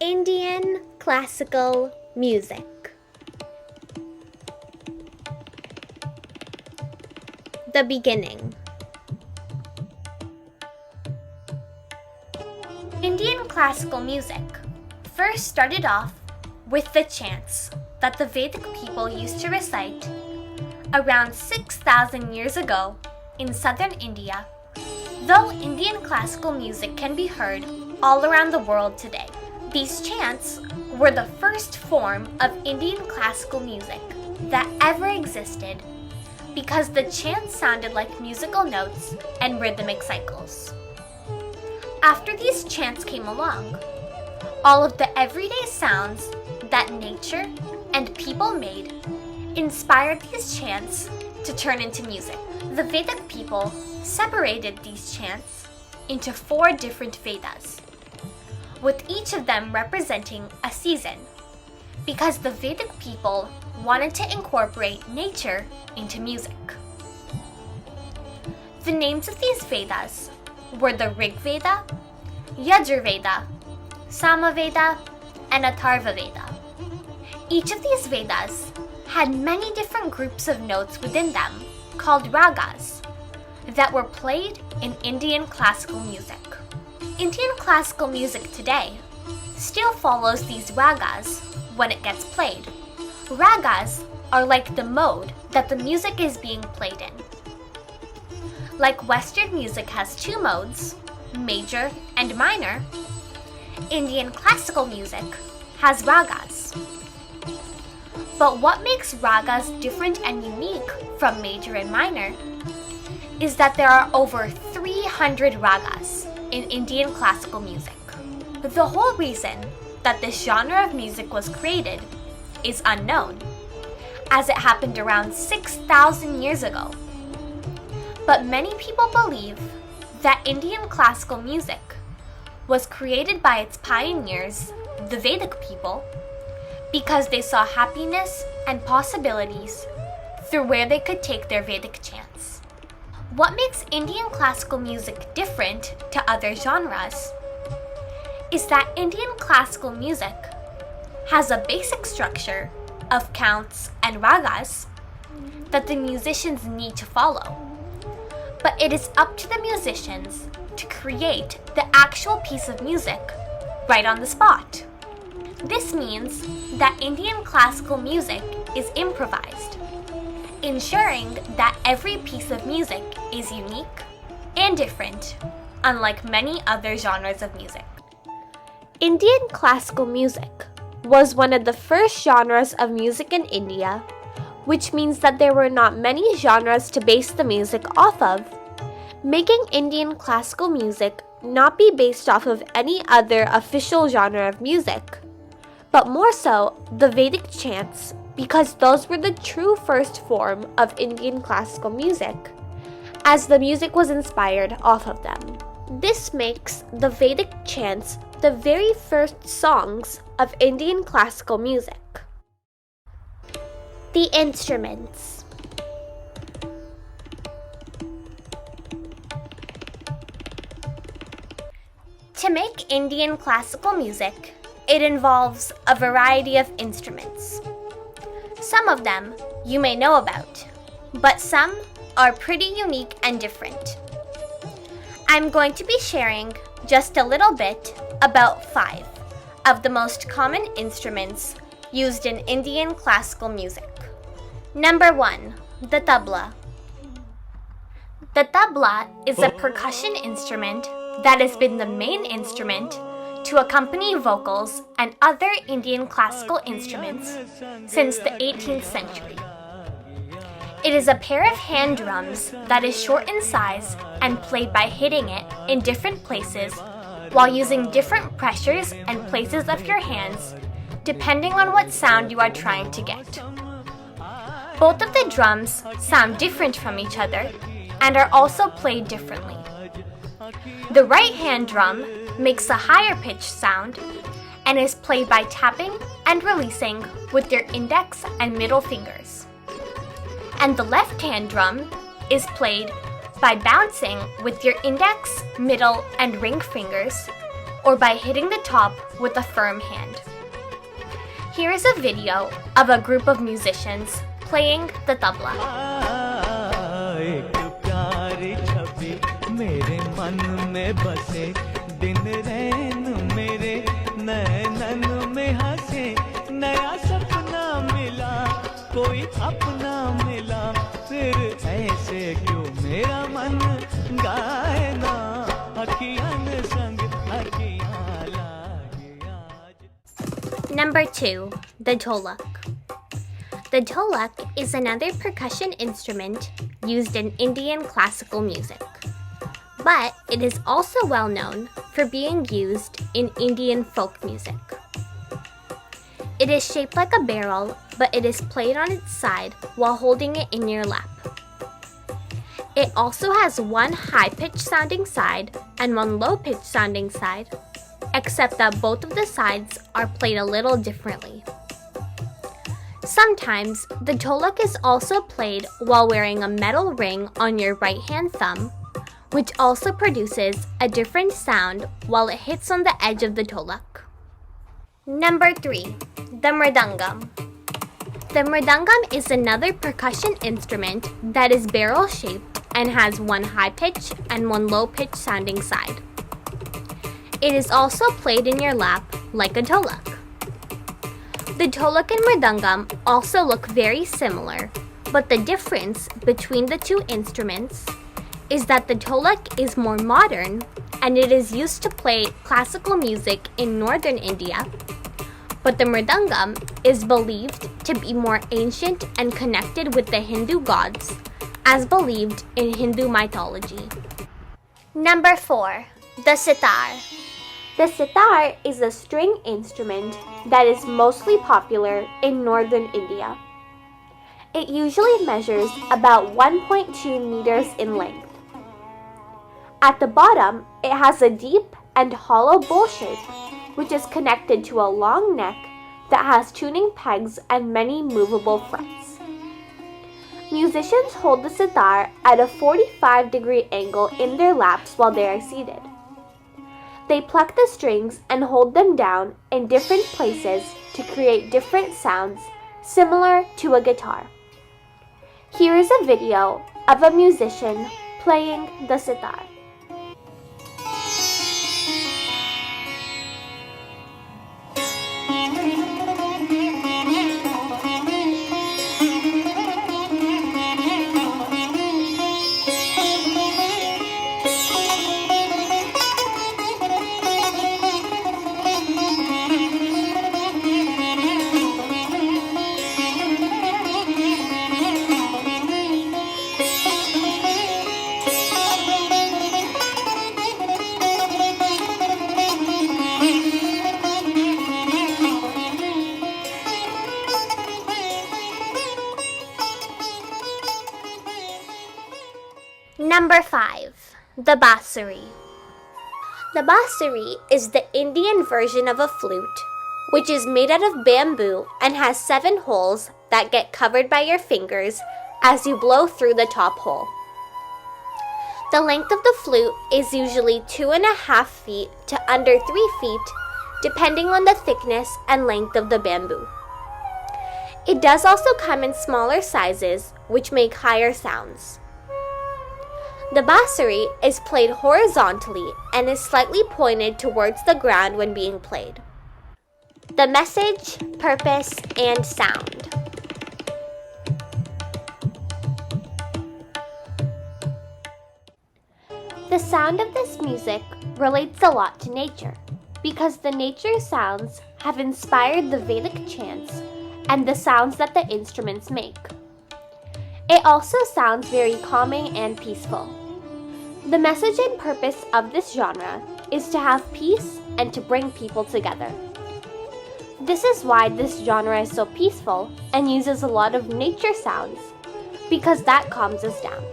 Indian classical music. The beginning. Indian classical music first started off with the chants that the Vedic people used to recite around 6,000 years ago in southern India, though Indian classical music can be heard all around the world today. These chants were the first form of Indian classical music that ever existed because the chants sounded like musical notes and rhythmic cycles. After these chants came along, all of the everyday sounds that nature and people made inspired these chants to turn into music. The Vedic people separated these chants into 4 different Vedas, with each of them representing a season, because the Vedic people wanted to incorporate nature into music. The names of these Vedas were the Rig Veda, Yajur Veda, Sama Veda, and Atharva Veda. Each of these Vedas had many different groups of notes within them called ragas that were played in Indian classical music. Indian classical music today still follows these ragas when it gets played. Ragas are like the mode that the music is being played in. Like Western music has 2 modes, major and minor, Indian classical music has ragas. But what makes ragas different and unique from major and minor is that there are over 300 ragas in Indian classical music. The whole reason that this genre of music was created is unknown, as it happened around 6,000 years ago. But many people believe that Indian classical music was created by its pioneers, the Vedic people, because they saw happiness and possibilities through where they could take their Vedic chants. What makes Indian classical music different to other genres is that Indian classical music has a basic structure of counts and ragas that the musicians need to follow. But it is up to the musicians to create the actual piece of music right on the spot. This means that Indian classical music is improvised, ensuring that every piece of music is unique and different, unlike many other genres of music. Indian classical music was one of the first genres of music in India, which means that there were not many genres to base the music off of, making Indian classical music not be based off of any other official genre of music, but more so the Vedic chants, because those were the true first form of Indian classical music, as the music was inspired off of them. This makes the Vedic chants the very first songs of Indian classical music. The instruments. To make Indian classical music, it involves a variety of instruments. Some of them you may know about, but some are pretty unique and different. I'm going to be sharing just a little bit about 5 of the most common instruments used in Indian classical music. Number 1, the tabla. The tabla is a percussion instrument that has been the main instrument to accompany vocals and other Indian classical instruments since the 18th century. It is a pair of hand drums that is short in size and played by hitting it in different places while using different pressures and places of your hands depending on what sound you are trying to get. Both of the drums sound different from each other and are also played differently. The right hand drum makes a higher pitched sound and is played by tapping and releasing with your index and middle fingers. And the left hand drum is played by bouncing with your index, middle, and ring fingers or by hitting the top with a firm hand. Here is a video of a group of musicians playing the tabla. कोई अपना मिला फिर ऐसे क्यों मेरा मन गाए ना अखियां संग अखियां लागे आज. Number 2, the dholak. The dholak is another percussion instrument used in Indian classical music, but it is also well known for being used in Indian folk music. It is shaped like a barrel, but it is played on its side while holding it in your lap. It also has one high-pitched sounding side and one low-pitched sounding side, except that both of the sides are played a little differently. Sometimes, the dholak is also played while wearing a metal ring on your right-hand thumb, which also produces a different sound while it hits on the edge of the dholak. Number 3, the mridangam. The mridangam is another percussion instrument that is barrel-shaped and has one high-pitched and one low-pitched sounding side. It is also played in your lap like a dholak. The dholak and mridangam also look very similar, but the difference between the two instruments is that the dholak is more modern and it is used to play classical music in northern India, but the mridangam is believed to be more ancient and connected with the Hindu gods, as believed in Hindu mythology. Number 4, the sitar. The sitar is a string instrument that is mostly popular in northern India. It usually measures about 1.2 meters in length. At the bottom, it has a deep and hollow bowl shape, which is connected to a long neck that has tuning pegs and many movable frets. Musicians hold the sitar at a 45-degree angle in their laps while they are seated. They pluck the strings and hold them down in different places to create different sounds similar to a guitar. Here is a video of a musician playing the sitar. Number 5, the bansuri. The bansuri is the Indian version of a flute, which is made out of bamboo and has 7 holes that get covered by your fingers as you blow through the top hole. The length of the flute is usually 2.5 feet to under 3 feet, depending on the thickness and length of the bamboo. It does also come in smaller sizes, which make higher sounds. The bansuri is played horizontally and is slightly pointed towards the ground when being played. The message, purpose, and sound. The sound of this music relates a lot to nature because the nature sounds have inspired the Vedic chants and the sounds that the instruments make. It also sounds very calming and peaceful. The message and purpose of this genre is to have peace and to bring people together. This is why this genre is so peaceful and uses a lot of nature sounds, because that calms us down.